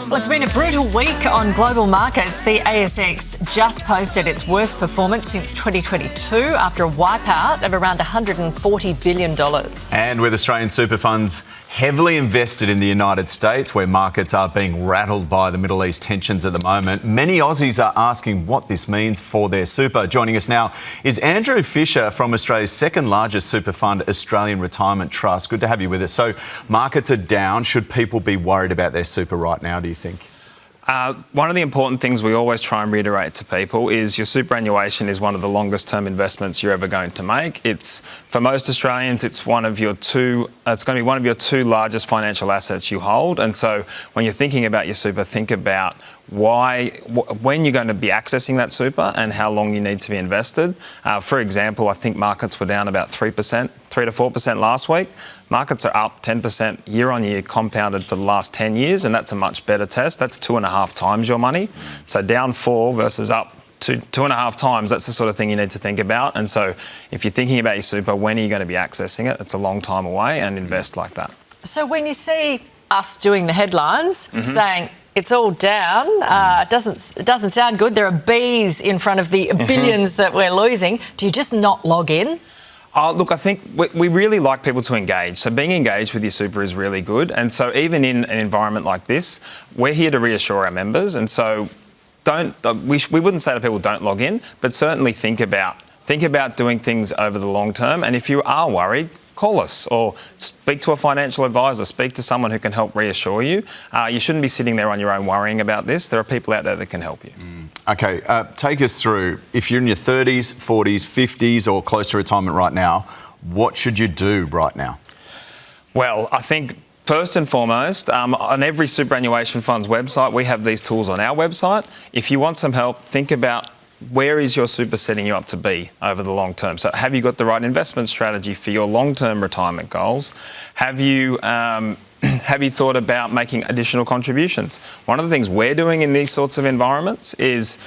Well, it's been a brutal week on global markets. The ASX just posted its worst performance since 2022 after a wipeout of around $140 billion. And with Australian super funds heavily invested in the United States, where markets are being rattled by the Middle East tensions at the moment, many Aussies are asking what this means for their super. Joining us now is Andrew Fisher from Australia's second largest super fund, Australian Retirement Trust. Good to have you with us. So markets are down. Should people be worried about their super right now, do you think? One of the important things we always try and reiterate to people is your superannuation is one of the longest term investments you're ever going to make. It's, for most Australians, it's going to be one of your two largest financial assets you hold. And so when you're thinking about your super, think about when you're going to be accessing that super and how long you need to be invested. For example, I think markets were down about 3% to 4% last week. Markets are up 10% year on year compounded for the last 10 years, and that's a much better test. That's 2.5 times your money. So down 4 versus up 2.5 times, that's the sort of thing you need to think about. And so if you're thinking about your super, when are you going to be accessing it? It's a long time away, and invest like that. So when you see us doing the headlines saying it's all down, it doesn't sound good. There are B's in front of the billions that we're losing. Do you just not log in? Look, I think we really like people to engage. So being engaged with your super is really good. And so even in an environment like this, we're here to reassure our members. And so we wouldn't say to people don't log in, but certainly think about doing things over the long term. And if you are worried, call us or speak to a financial advisor, speak to someone who can help reassure you. You shouldn't be sitting there on your own worrying about this. There are people out there that can help you. Okay, take us through, if you're in your 30s, 40s, 50s or close to retirement right now, what should you do right now? Well, I think first and foremost, on every superannuation fund's website, we have these tools on our website. If you want some help, think about where is your super setting you up to be over the long term? So have you got the right investment strategy for your long-term retirement goals? Have you thought about making additional contributions? One of the things we're doing in these sorts of environments is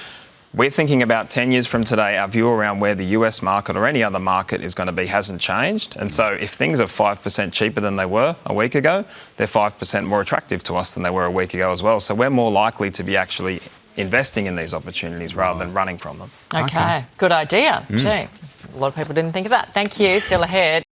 we're thinking about 10 years from today, our view around where the US market or any other market is going to be hasn't changed. And so if things are 5% cheaper than they were a week ago, they're 5% more attractive to us than they were a week ago as well. So we're more likely to be actually investing in these opportunities rather than running from them. Okay. Good idea. Gee, a lot of people didn't think of that. Thank you. Still ahead.